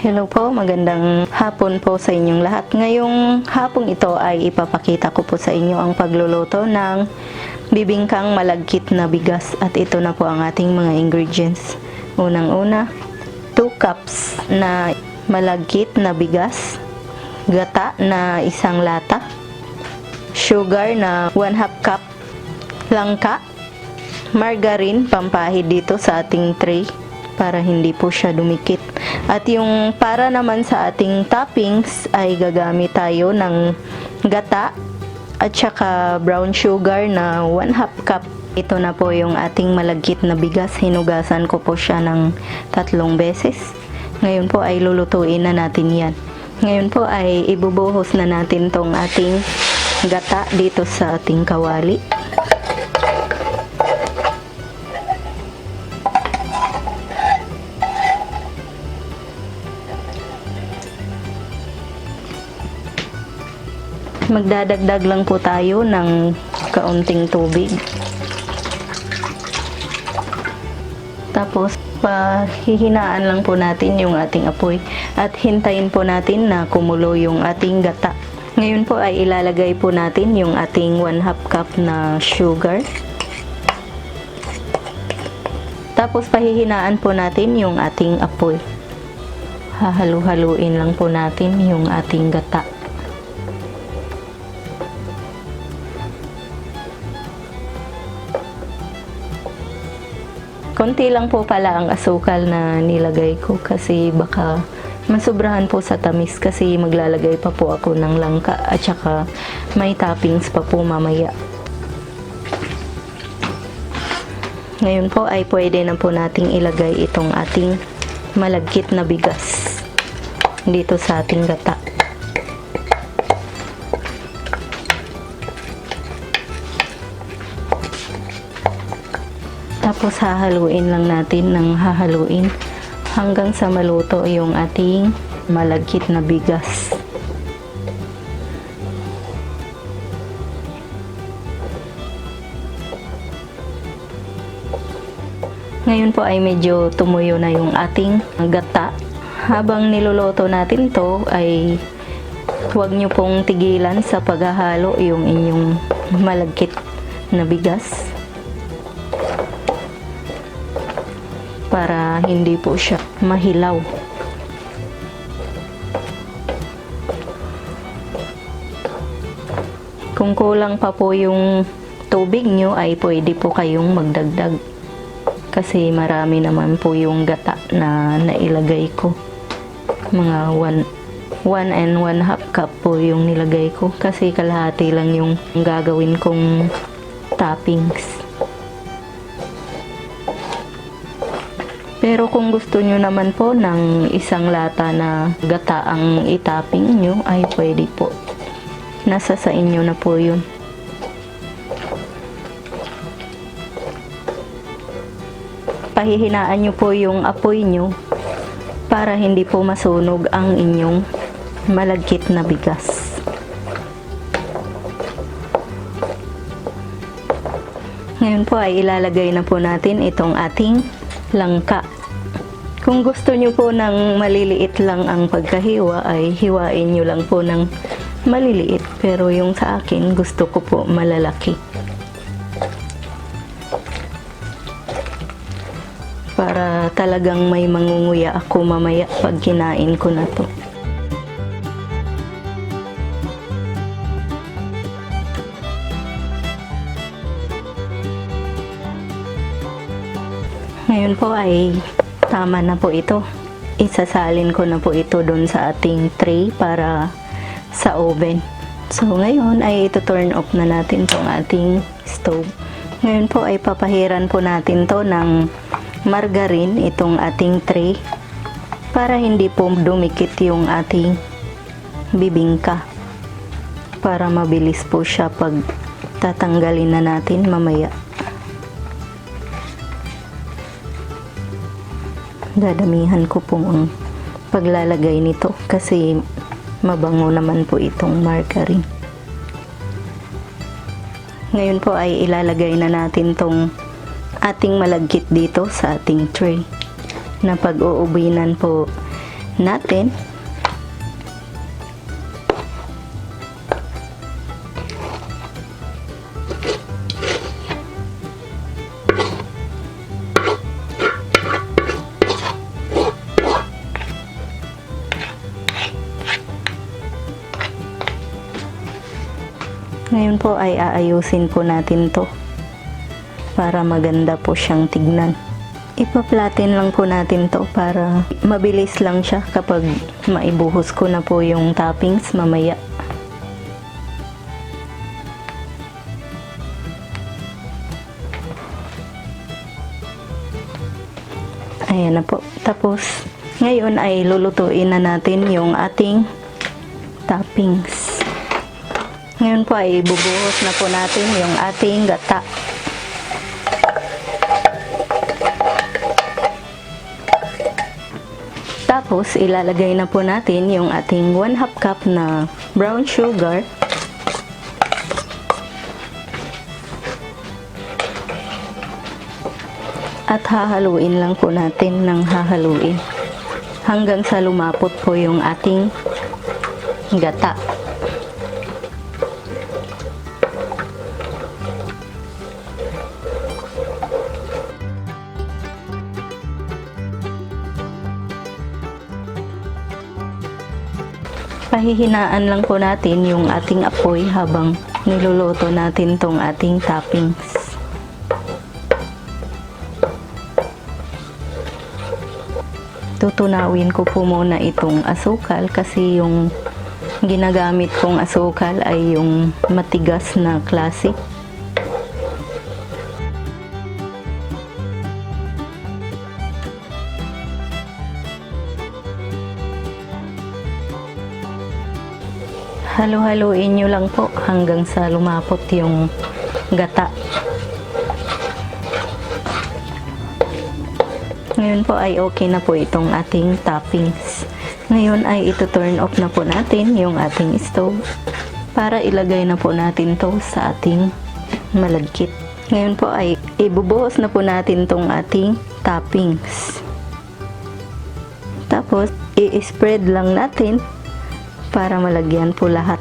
Hello po, magandang hapon po sa inyong lahat. Ngayong hapong ito ay ipapakita ko po sa inyo ang pagluluto ng bibingkang malagkit na bigas. At ito na po ang ating mga ingredients. Unang-una, 2 cups na malagkit na bigas, gata na 1 lata, sugar na 1/2 cup, langka, margarine pampahid dito sa ating tray para hindi po siya dumikit. At yung para naman sa ating toppings ay gagamit tayo ng gata at saka brown sugar na 1/2 cup. Ito na po yung ating malagkit na bigas. Hinugasan ko po siya ng 3 beses. Ngayon po ay lulutuin na natin yan. Ngayon po ay ibubuhos na natin tong ating gata dito sa ating kawali. Magdadagdag lang po tayo ng kaunting tubig. Tapos, pahihinaan lang po natin yung ating apoy at hintayin po natin na kumulo yung ating gata. Ngayon po ay ilalagay po natin yung ating 1/2 cup na sugar. Tapos, pahihinaan po natin yung ating apoy. Hahalu-haluin lang po natin yung ating gata. Konti lang po pala ang asukal na nilagay ko kasi baka masobrahan po sa tamis kasi maglalagay pa po ako ng langka at saka may toppings pa po mamaya. Ngayon po ay pwede na po nating ilagay itong ating malagkit na bigas dito sa ating gata. Tapos hahaluin lang natin ng hahaluin hanggang sa maluto yung ating malagkit na bigas. Ngayon po ay medyo tumuyo na yung ating gata. Habang niluluto natin to ay huwag nyo pong tigilan sa paghahalo yung inyong malagkit na bigas, para hindi po siya mahilaw. Kung kulang pa po yung tubig nyo ay pwede po kayong magdagdag kasi marami naman po yung gata na nailagay ko. Mga 1 and 1/2 cup po yung nilagay ko kasi kalahati lang yung gagawin kong toppings. Pero kung gusto nyo naman po ng 1 lata na gata ang itopping nyo, ay pwede po. Nasa sa inyo na po yun. Pahihinaan nyo po yung apoy nyo para hindi po masunog ang inyong malagkit na bigas. Ngayon po ay ilalagay na po natin itong ating langka. Kung gusto nyo po ng maliliit lang ang pagkahiwa ay hiwain nyo lang po ng maliliit, pero yung sa akin gusto ko po malalaki para talagang may mangunguya ako mamaya pag kinain ko na to. Ngayon po ay tama na po ito. Isasalin ko na po ito doon sa ating tray para sa oven. So ngayon ay ito-turn off na natin tong ating stove. Ngayon po ay papahiran po natin to ng margarine itong ating tray para hindi po dumikit yung ating bibingka. Para mabilis po siya pag tatanggalin na natin mamaya. Dadamihan ko po ang paglalagay nito kasi mabango naman po itong margarine. Ngayon po ay ilalagay na natin tong ating malagkit dito sa ating tray na pag-uubinan po natin. Ngayon po ay aayusin po natin to para maganda po siyang tignan. Ipa-flatten lang po natin to para mabilis lang siya kapag maibuhos ko na po yung toppings mamaya. Ayan na po. Tapos, ngayon ay lulutuin na natin yung ating toppings. Ngayon po ay bubuhos na po natin yung ating gata. Tapos ilalagay na po natin yung ating 1/2 cup na brown sugar. At hahaluin lang po natin ng hahaluin hanggang sa lumapot po yung ating gata. Pahihinaan lang po natin yung ating apoy habang niluluto natin tong ating toppings. Tutunawin ko po muna itong asukal kasi yung ginagamit kong asukal ay yung matigas na klase. Halo-haluin nyo lang po hanggang sa lumapot yung gata. Ngayon po ay okay na po itong ating toppings. Ngayon ay ito-turn off na po natin yung ating stove para ilagay na po natin to sa ating malagkit. Ngayon po ay ibubuhos na po natin tong ating toppings. Tapos i-spread lang natin para malagyan po lahat.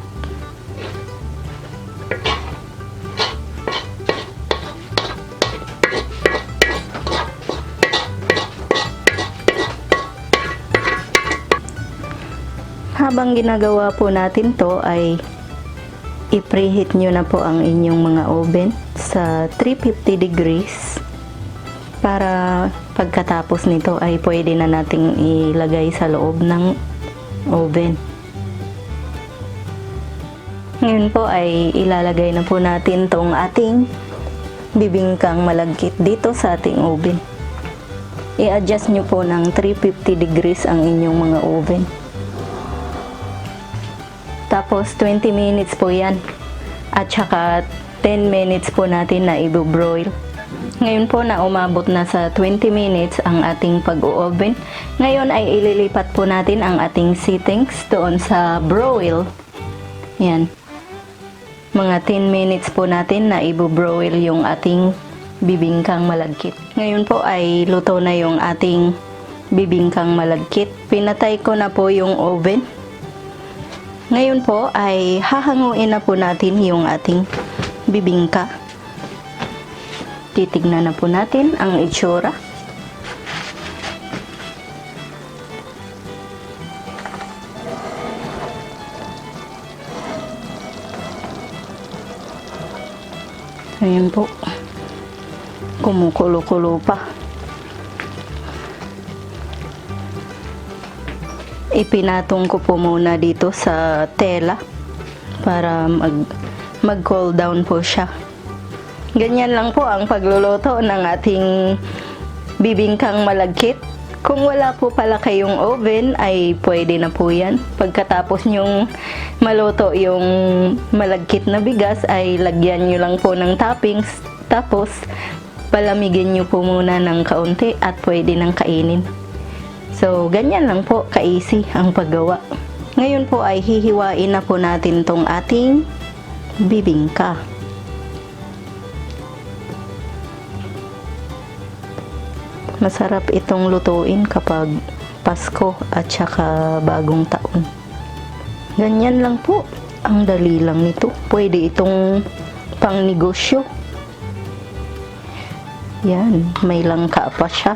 Habang ginagawa po natin to ay i-preheat nyo na po ang inyong mga oven sa 350 degrees para pagkatapos nito ay pwede na nating ilagay sa loob ng oven. Ngayon po ay ilalagay na po natin tong ating bibingkang malagkit dito sa ating oven. I-adjust nyo po ng 350 degrees ang inyong mga oven. Tapos 20 minutes po yan. At saka 10 minutes po natin na i-broil. Ngayon po na umabot na sa 20 minutes ang ating pag-o-oven. Ngayon ay ililipat po natin ang ating settings doon sa broil. Yan. Mga 10 minutes po natin na i-broil yung ating bibingkang malagkit. Ngayon po ay luto na yung ating bibingkang malagkit. Pinatay ko na po yung oven. Ngayon po ay hahanguin na po natin yung ating bibingka. Titignan na po natin ang itsura. Ayan po. Kumukulo-kulo pa. Ipinatong ko po muna dito sa tela para mag-cool down po siya. Ganyan lang po ang pagluluto ng ating bibingkang malagkit. Kung wala po pala kayong oven ay pwede na po yan. Pagkatapos nyong maluto yung malagkit na bigas ay lagyan nyo lang po ng toppings. Tapos palamigin nyo po muna ng kaunti at pwede nang kainin. So ganyan lang po ka-easy ang paggawa. Ngayon po ay hihiwain na po natin tong ating bibingka. Masarap itong lutuin kapag Pasko at saka bagong taon. Ganyan lang po. Ang dali lang nito. Pwede itong pang negosyo. Yan, may langka pa siya.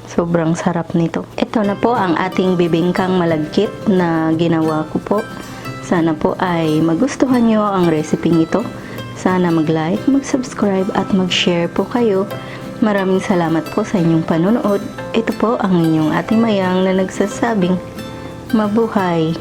Sobrang sarap nito. Ito na po ang ating bibingkang malagkit na ginawa ko po. Sana po ay magustuhan nyo ang recipe ito. Sana mag-like, mag-subscribe at mag-share po kayo. Maraming salamat po sa inyong panunood. Ito po ang inyong Ate Mayang na nagsasabing mabuhay!